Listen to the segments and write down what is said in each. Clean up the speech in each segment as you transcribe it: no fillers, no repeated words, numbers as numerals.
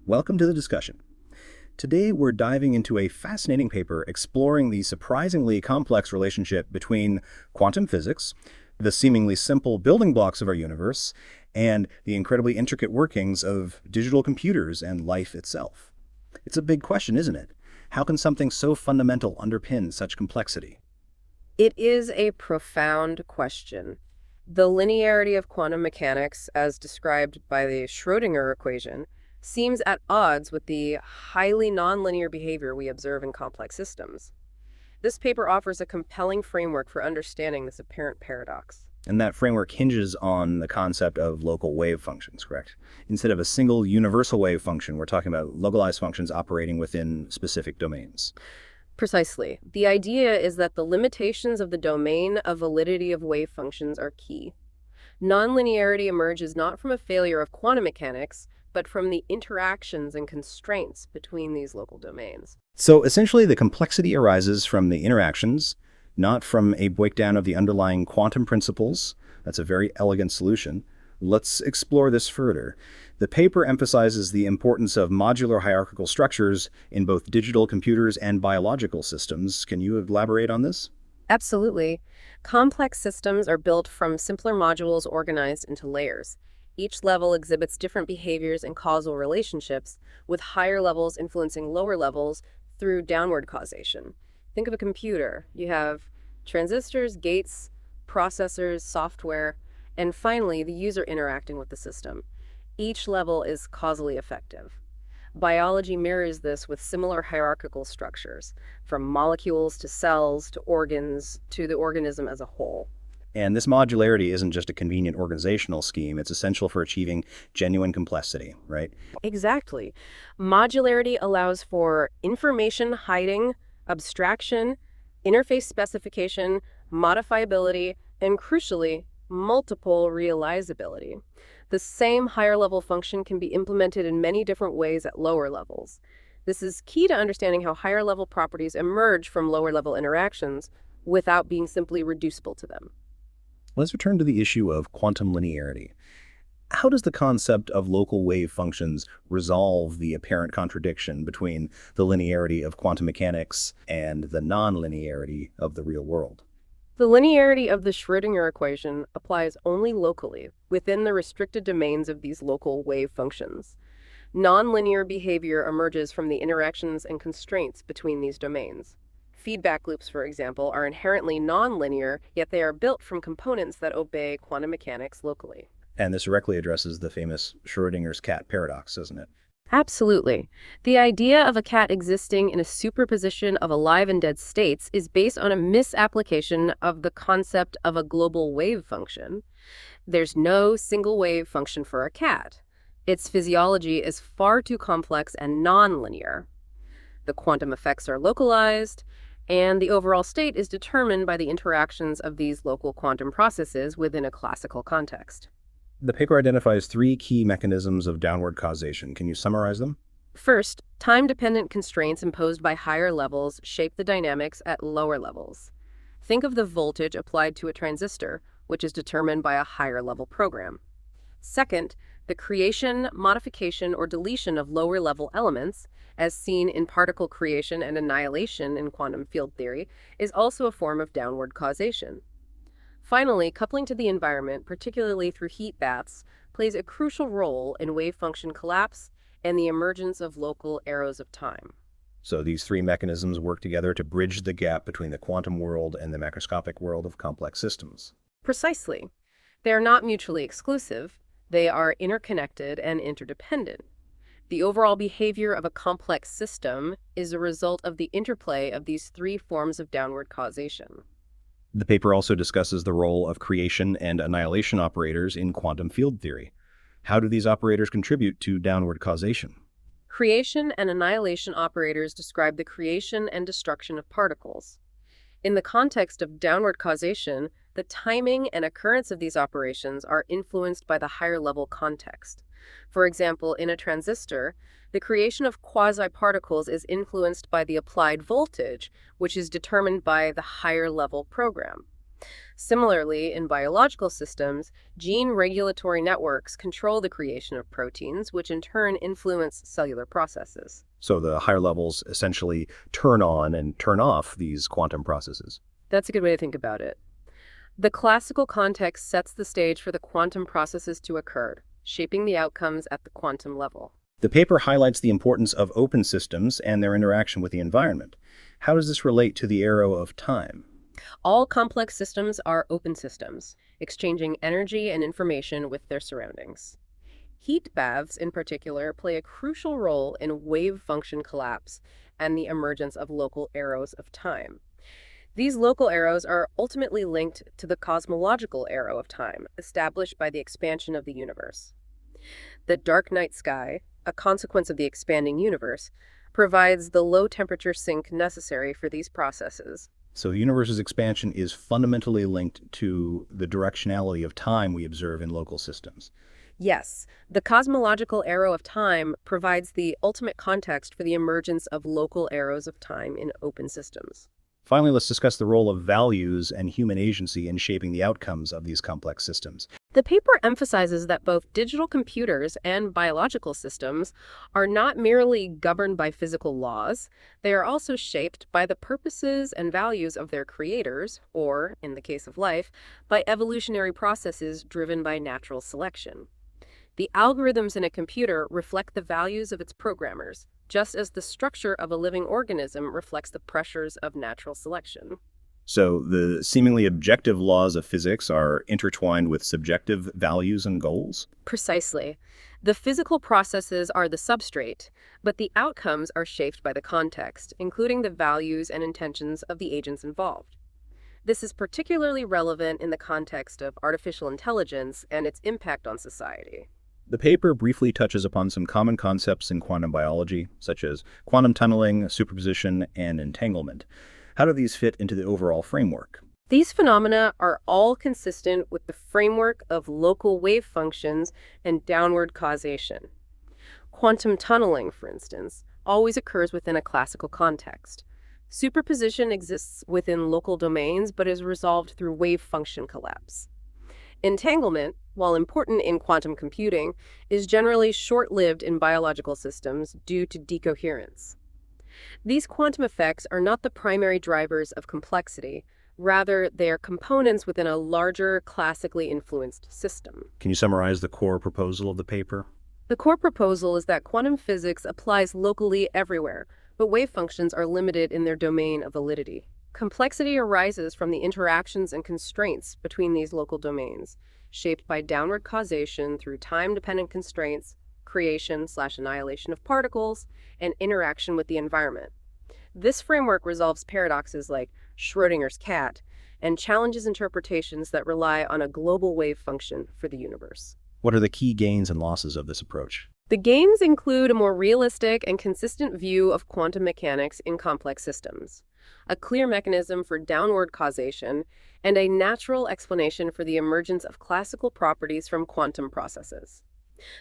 Welcome to the discussion. Today we're diving into a fascinating paper exploring the surprisingly complex relationship between quantum physics, the seemingly simple building blocks of our universe, and the incredibly intricate workings of digital computers and life itself. It's a big question, isn't it? How can something so fundamental underpin such complexity? It is a profound question. The linearity of quantum mechanics, as described by the Schrödinger equation, seems at odds with the highly nonlinear behavior we observe in complex systems. This paper offers a compelling framework for understanding this apparent paradox. And that framework hinges on the concept of local wave functions, correct? Instead of a single universal wave function, we're talking about localized functions operating within specific domains. Precisely. The idea is that the limitations of the domain of validity of wave functions are key. Nonlinearity emerges not from a failure of quantum mechanics, but from the interactions and constraints between these local domains. So essentially, the complexity arises from the interactions, not from a breakdown of the underlying quantum principles. That's a very elegant solution. Let's explore this further. The paper emphasizes the importance of modular hierarchical structures in both digital computers and biological systems. Can you elaborate on this? Absolutely. Complex systems are built from simpler modules organized into layers. Each level exhibits different behaviors and causal relationships, with higher levels influencing lower levels through downward causation. Think of a computer. You have transistors, gates, processors, software, and finally, the user interacting with the system. Each level is causally effective. Biology mirrors this with similar hierarchical structures, from molecules to cells to organs to the organism as a whole. And this modularity isn't just a convenient organizational scheme, it's essential for achieving genuine complexity, right? Exactly. Modularity allows for information hiding, abstraction, interface specification, modifiability, and crucially, multiple realizability. The same higher level function can be implemented in many different ways at lower levels. This is key to understanding how higher level properties emerge from lower level interactions without being simply reducible to them. Let's return to the issue of quantum linearity. How does the concept of local wave functions resolve the apparent contradiction between the linearity of quantum mechanics and the non-linearity of the real world? The linearity of the Schrödinger equation applies only locally, within the restricted domains of these local wave functions. Nonlinear behavior emerges from the interactions and constraints between these domains. Feedback loops, for example, are inherently nonlinear, yet they are built from components that obey quantum mechanics locally. And this directly addresses the famous Schrödinger's cat paradox, doesn't it? Absolutely. The idea of a cat existing in a superposition of alive and dead states is based on a misapplication of the concept of a global wave function. There's no single wave function for a cat. Its physiology is far too complex and nonlinear. The quantum effects are localized, and the overall state is determined by the interactions of these local quantum processes within a classical context. The paper identifies three key mechanisms of downward causation. Can you summarize them? First, time-dependent constraints imposed by higher levels shape the dynamics at lower levels. Think of the voltage applied to a transistor, which is determined by a higher level program. Second, the creation, modification, or deletion of lower level elements, as seen in particle creation and annihilation in quantum field theory, is also a form of downward causation. Finally, coupling to the environment, particularly through heat baths, plays a crucial role in wave function collapse and the emergence of local arrows of time. So these three mechanisms work together to bridge the gap between the quantum world and the macroscopic world of complex systems. Precisely. They are not mutually exclusive. They are interconnected and interdependent. The overall behavior of a complex system is a result of the interplay of these three forms of downward causation. The paper also discusses the role of creation and annihilation operators in quantum field theory. How do these operators contribute to downward causation? Creation and annihilation operators describe the creation and destruction of particles. In the context of downward causation, the timing and occurrence of these operations are influenced by the higher level context. For example, in a transistor, the creation of quasi-particles is influenced by the applied voltage, which is determined by the higher level program. Similarly, in biological systems, gene regulatory networks control the creation of proteins, which in turn influence cellular processes. So the higher levels essentially turn on and turn off these quantum processes. That's a good way to think about it. The classical context sets the stage for the quantum processes to occur, shaping the outcomes at the quantum level. The paper highlights the importance of open systems and their interaction with the environment. How does this relate to the arrow of time? All complex systems are open systems, exchanging energy and information with their surroundings. Heat baths, in particular, play a crucial role in wave function collapse and the emergence of local arrows of time. These local arrows are ultimately linked to the cosmological arrow of time, established by the expansion of the universe. The dark night sky, a consequence of the expanding universe, provides the low temperature sink necessary for these processes. So the universe's expansion is fundamentally linked to the directionality of time we observe in local systems. Yes, the cosmological arrow of time provides the ultimate context for the emergence of local arrows of time in open systems. Finally, let's discuss the role of values and human agency in shaping the outcomes of these complex systems. The paper emphasizes that both digital computers and biological systems are not merely governed by physical laws, they are also shaped by the purposes and values of their creators, or, in the case of life, by evolutionary processes driven by natural selection. The algorithms in a computer reflect the values of its programmers, just as the structure of a living organism reflects the pressures of natural selection. So the seemingly objective laws of physics are intertwined with subjective values and goals? Precisely. The physical processes are the substrate, but the outcomes are shaped by the context, including the values and intentions of the agents involved. This is particularly relevant in the context of artificial intelligence and its impact on society. The paper briefly touches upon some common concepts in quantum biology, such as quantum tunneling, superposition, and entanglement. How do these fit into the overall framework? These phenomena are all consistent with the framework of local wave functions and downward causation. Quantum tunneling, for instance, always occurs within a classical context. Superposition exists within local domains but is resolved through wave function collapse. Entanglement, while important in quantum computing, is generally short-lived in biological systems due to decoherence. These quantum effects are not the primary drivers of complexity, rather they are components within a larger, classically influenced system. Can you summarize the core proposal of the paper? The core proposal is that quantum physics applies locally everywhere, but wave functions are limited in their domain of validity. Complexity arises from the interactions and constraints between these local domains, shaped by downward causation through time-dependent constraints, creation/annihilation of particles, and interaction with the environment. This framework resolves paradoxes like Schrödinger's cat and challenges interpretations that rely on a global wave function for the universe. What are the key gains and losses of this approach? The gains include a more realistic and consistent view of quantum mechanics in complex systems, a clear mechanism for downward causation, and a natural explanation for the emergence of classical properties from quantum processes.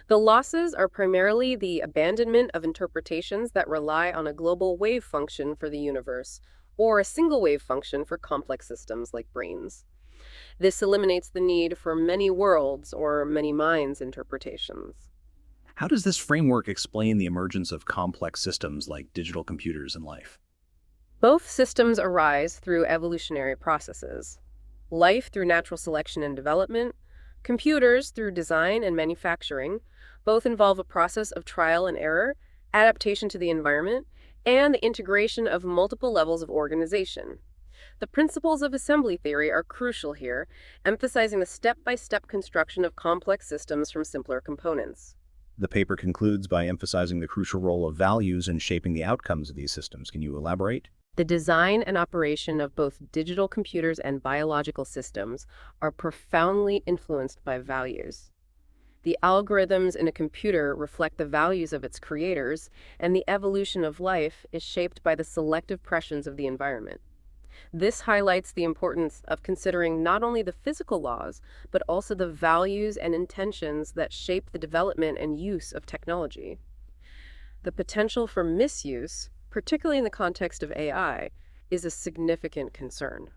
The losses are primarily the abandonment of interpretations that rely on a global wave function for the universe, or a single wave function for complex systems like brains. This eliminates the need for many worlds or many minds interpretations. How does this framework explain the emergence of complex systems like digital computers and life? Both systems arise through evolutionary processes. Life through natural selection and development, computers through design and manufacturing, both involve a process of trial and error, adaptation to the environment, and the integration of multiple levels of organization. The principles of assembly theory are crucial here, emphasizing the step-by-step construction of complex systems from simpler components. The paper concludes by emphasizing the crucial role of values in shaping the outcomes of these systems. Can you elaborate? The design and operation of both digital computers and biological systems are profoundly influenced by values. The algorithms in a computer reflect the values of its creators, and the evolution of life is shaped by the selective pressures of the environment. This highlights the importance of considering not only the physical laws, but also the values and intentions that shape the development and use of technology. The potential for misuse, particularly in the context of AI, is a significant concern.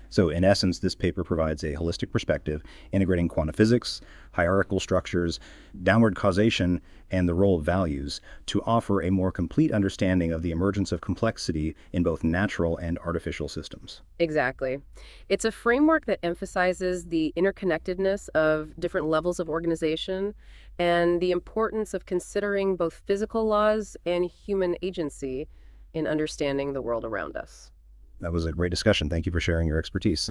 So in essence, this paper provides a holistic perspective integrating quantum physics, hierarchical structures, downward causation, and the role of values to offer a more complete understanding of the emergence of complexity in both natural and artificial systems. Exactly. It's a framework that emphasizes the interconnectedness of different levels of organization and the importance of considering both physical laws and human agency in understanding the world around us. That was a great discussion. Thank you for sharing your expertise.